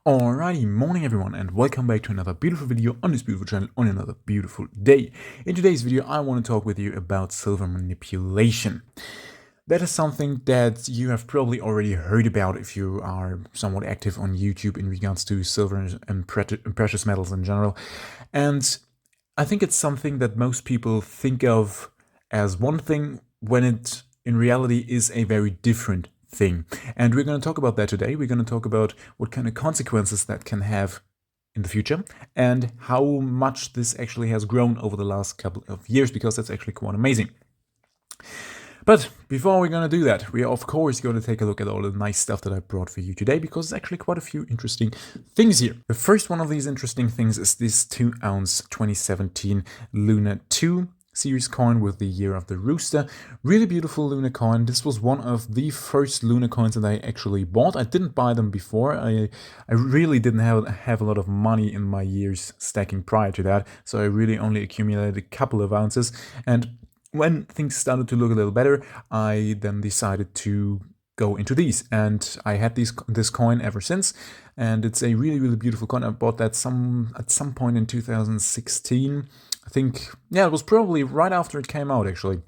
Alrighty, morning everyone, and welcome back to another beautiful video on this beautiful channel on another beautiful day. In today's video I want to talk with you about silver manipulation. That is something that you have probably already heard about if you are somewhat active on YouTube in regards to silver and precious metals in general. And I think it's something that most people think of as one thing when it in reality is a very different thing. And we're going to talk about that today. We're going to talk about what kind of consequences that can have in the future and how much this actually has grown over the last couple of years, because that's actually quite amazing. But before we're going to do that, we are of course going to take a look at all the nice stuff that I brought for you today, because there's actually quite a few interesting things here. The first one of these interesting things is this 2-ounce 2017 Luna 2 series coin with the year of the rooster. Really beautiful Luna coin. This was one of the first Luna coins that I actually bought. I didn't buy them before. I really didn't have a lot of money in my years stacking prior to that, so I really only accumulated a couple of ounces. And when things started to look a little better, I then decided to go into these, and I had this coin ever since, and it's a really beautiful coin. I bought that at some point in 2016. I think, yeah, it was probably right after it came out actually.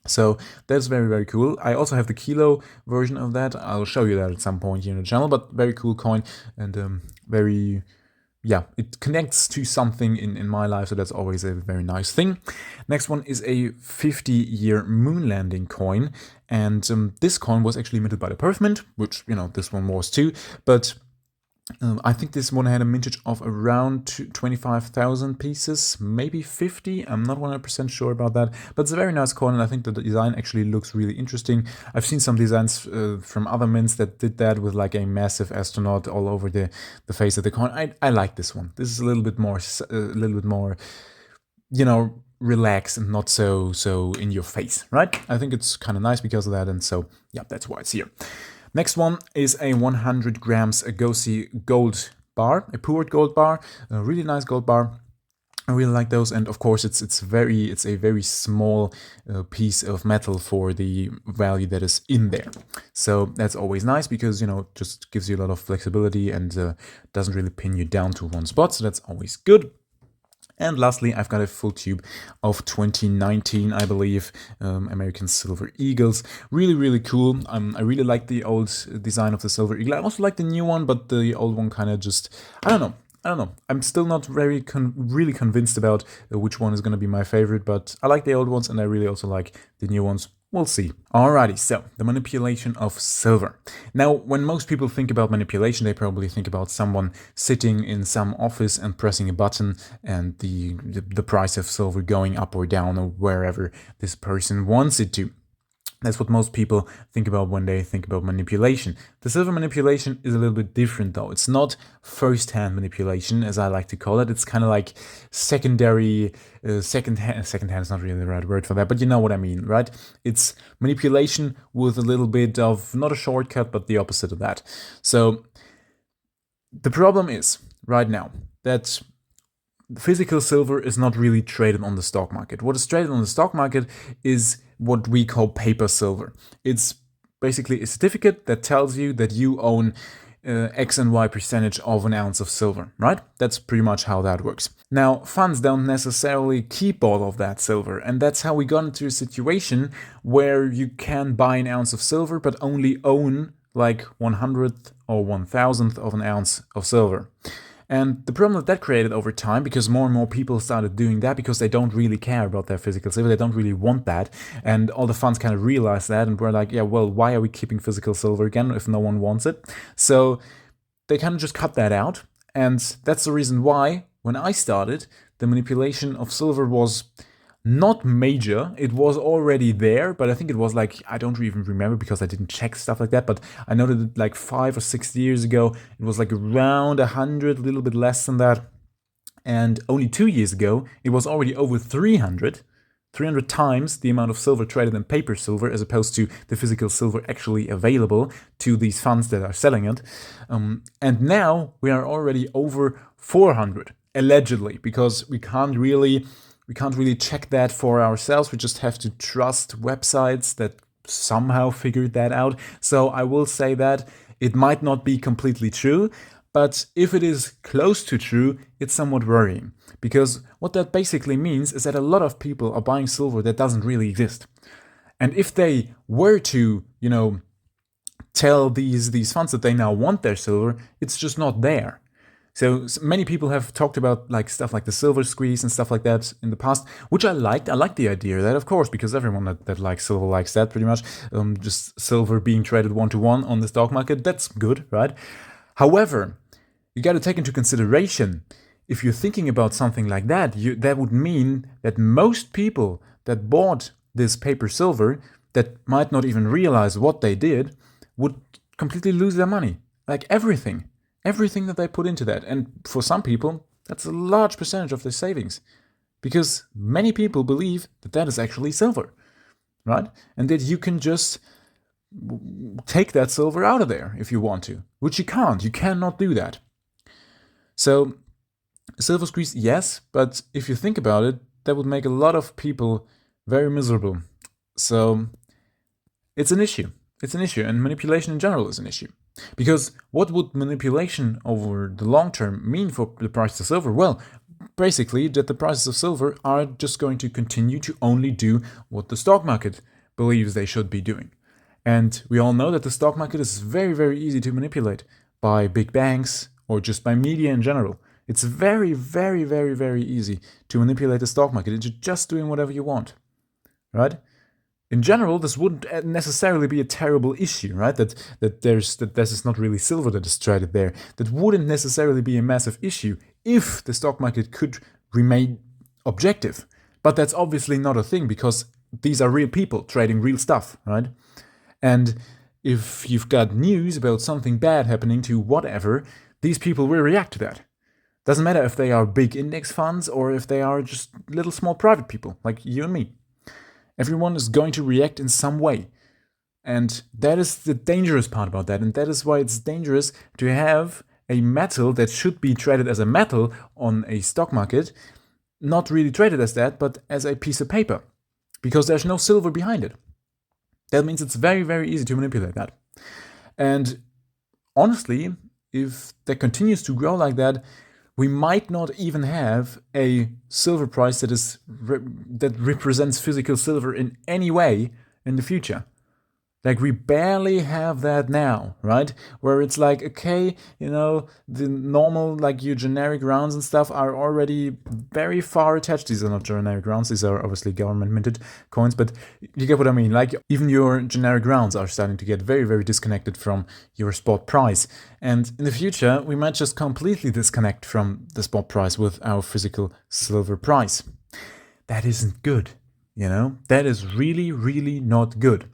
So that's very cool. I also have the kilo version of that. I'll show you that at some point here in the channel, but very cool coin, and yeah, it connects to something in my life, so that's always a very nice thing. Next one is a 50-year moon landing coin, and this coin was actually minted by the Perth Mint, which, you know, this one was too, but I think this one had a mintage of around 25,000 pieces, maybe 50. I'm not 100% sure about that, but it's a very nice coin, and I think that the design actually looks really interesting. I've seen some designs from other mints that did that with like a massive astronaut all over the face of the coin. I like this one. This is a little bit more, you know, relaxed and not so in your face, right? I think it's kind of nice because of that, and so yeah, that's why it's here. Next one is a 100 grams Agosi gold bar, a poured gold bar, a really nice gold bar. I really like those, and of course it's a very small piece of metal for the value that is in there. So that's always nice because, you know, it just gives you a lot of flexibility and doesn't really pin you down to one spot, so that's always good. And lastly, I've got a full tube of 2019, I believe, American Silver Eagles. Really cool. I really like the old design of the Silver Eagle. I also like the new one, but the old one kind of just, I don't know. I'm still not really convinced about which one is going to be my favorite, but I like the old ones and I really also like the new ones. We'll see. Alrighty, so the manipulation of silver. Now, when most people think about manipulation, they probably think about someone sitting in some office and pressing a button and the price of silver going up or down or wherever this person wants it to. That's what most people think about when they think about manipulation. The silver manipulation is a little bit different though. It's not first-hand manipulation, as I like to call it. It's kind of like secondary, second-hand is not really the right word for that, but you know what I mean, right? It's manipulation with a little bit of, not a shortcut, but the opposite of that. So the problem is, right now, that physical silver is not really traded on the stock market. What is traded on the stock market is what we call paper silver. It's basically a certificate that tells you that you own X and Y percentage of an ounce of silver, right? That's pretty much how that works. Now, funds don't necessarily keep all of that silver, and that's how we got into a situation where you can buy an ounce of silver but only own like 100th or 1,000th of an ounce of silver. And the problem that created over time, because more and more people started doing that because they don't really care about their physical silver, they don't really want that, and all the funds kind of realized that and were like, yeah, well, why are we keeping physical silver again if no one wants it? So they kind of just cut that out, and that's the reason why, when I started, the manipulation of silver was not major. It was already there, but I think it was like, I don't even remember because I didn't check stuff like that, but I know that like 5 or 6 years ago, it was like around 100, a little bit less than that. And only 2 years ago, it was already over 300 times the amount of silver traded in paper silver as opposed to the physical silver actually available to these funds that are selling it. And now we are already over 400, allegedly, because we can't really check that for ourselves. We just have to trust websites that somehow figured that out. So I will say that it might not be completely true, But if it is close to true, it's somewhat worrying. Because what that basically means is that a lot of people are buying silver that doesn't really exist. And if they were to, tell these funds that they now want their silver, it's just not there. So many people have talked about like stuff like the silver squeeze and stuff like that in the past, which I liked. I liked the idea of that, of course, because everyone that likes silver likes that pretty much. Just silver being traded 1-to-1 on the stock market, that's good, right? However, you got to take into consideration, if you're thinking about something like that, that would mean that most people that bought this paper silver that might not even realize what they did would completely lose their money. Like everything that they put into that. And for some people, that's a large percentage of their savings, because many people believe that that is actually silver, right? And that you can just take that silver out of there if you want to, which you can't. You cannot do that. So silver squeeze, yes, but if you think about it, that would make a lot of people very miserable. So it's an issue. It's an issue, and manipulation in general is an issue. Because what would manipulation over the long term mean for the price of silver? Well, basically that the prices of silver are just going to continue to only do what the stock market believes they should be doing. And we all know that the stock market is very, very easy to manipulate by big banks or just by media in general. It's very, very, very, very easy to manipulate the stock market into just doing whatever you want, right? In general, this wouldn't necessarily be a terrible issue, right? That this is not really silver that is traded there. That wouldn't necessarily be a massive issue if the stock market could remain objective. But that's obviously not a thing, because these are real people trading real stuff, right? And if you've got news about something bad happening to whatever, these people will react to that. Doesn't matter if they are big index funds or if they are just little small private people like you and me. Everyone is going to react in some way. And that is the dangerous part about that. And that is why it's dangerous to have a metal that should be traded as a metal on a stock market, not really traded as that, but as a piece of paper, because there's no silver behind it. That means it's very, very easy to manipulate that. And honestly, if that continues to grow like that, we might not even have a silver price that represents physical silver in any way in the future. Like, we barely have that now, right? Where it's like, okay, the normal, like, your generic rounds and stuff are already very far attached. These are not generic rounds, these are obviously government minted coins, but you get what I mean. Like, even your generic rounds are starting to get very, very disconnected from your spot price. And in the future, we might just completely disconnect from the spot price with our physical silver price. That isn't good, That is really, really not good.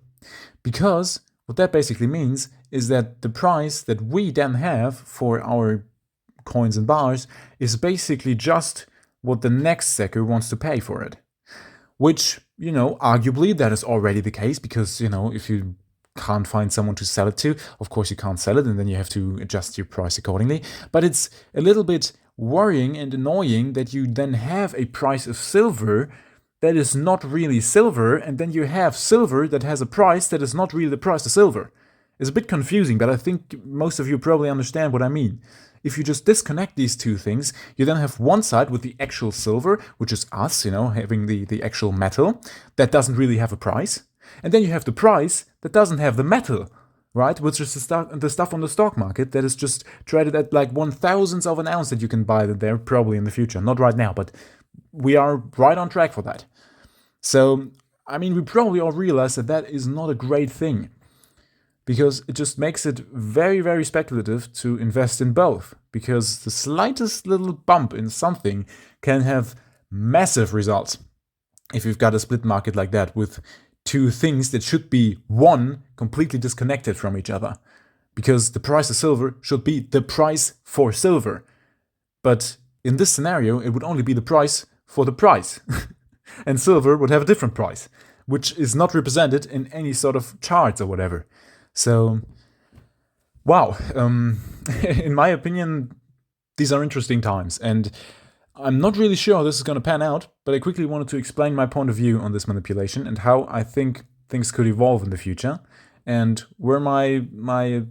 Because what that basically means is that the price that we then have for our coins and bars is basically just what the next seller wants to pay for it. Which, arguably that is already the case, because, if you can't find someone to sell it to, of course you can't sell it, and then you have to adjust your price accordingly. But it's a little bit worrying and annoying that you then have a price of silver that is not really silver, and then you have silver that has a price that is not really the price of silver. It's a bit confusing, but I think most of you probably understand what I mean. If you just disconnect these two things, you then have one side with the actual silver, which is us, having the actual metal, that doesn't really have a price. And then you have the price that doesn't have the metal, right? Which is the stuff on the stock market that is just traded at like 1/1000th of an ounce that you can buy there probably in the future. Not right now, but we are right on track for that. So, we probably all realize that that is not a great thing, because it just makes it very, very speculative to invest in both, because the slightest little bump in something can have massive results if you've got a split market like that with two things that should be, one, completely disconnected from each other, because the price of silver should be the price for silver. But in this scenario, it would only be the price for the price. And silver would have a different price, which is not represented in any sort of charts or whatever. So, wow. In my opinion, these are interesting times. And I'm not really sure how this is going to pan out, but I quickly wanted to explain my point of view on this manipulation and how I think things could evolve in the future, and where my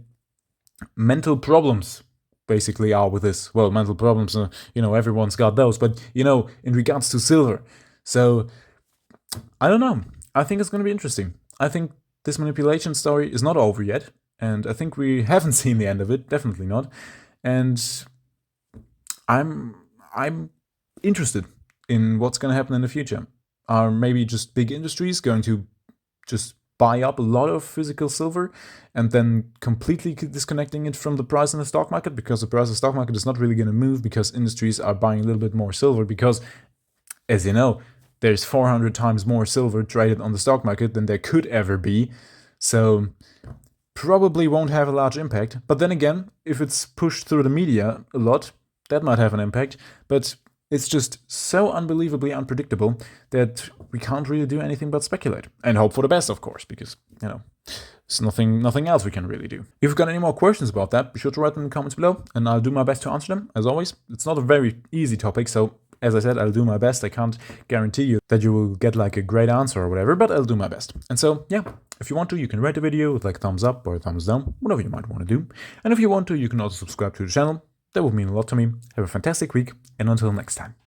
mental problems basically are with this. Well, mental problems, everyone's got those, but in regards to silver. So I don't know. I think it's going to be interesting. I think this manipulation story is not over yet, and I think we haven't seen the end of it. Definitely not. And I'm interested in what's going to happen in the future. Are maybe just big industries going to just buy up a lot of physical silver and then completely disconnecting it from the price in the stock market, because the price of the stock market is not really going to move because industries are buying a little bit more silver, because, as you know, there's 400 times more silver traded on the stock market than there could ever be. So probably won't have a large impact. But then again, if it's pushed through the media a lot, that might have an impact. But it's just so unbelievably unpredictable that we can't really do anything but speculate and hope for the best, of course, because, there's nothing else we can really do. If you've got any more questions about that, be sure to write them in the comments below, and I'll do my best to answer them, as always. It's not a very easy topic, so as I said, I'll do my best. I can't guarantee you that you will get like a great answer or whatever, but I'll do my best. And so, yeah, if you want to, you can rate the video with like a thumbs up or a thumbs down, whatever you might want to do. And if you want to, you can also subscribe to the channel. That would mean a lot to me. Have a fantastic week, and until next time.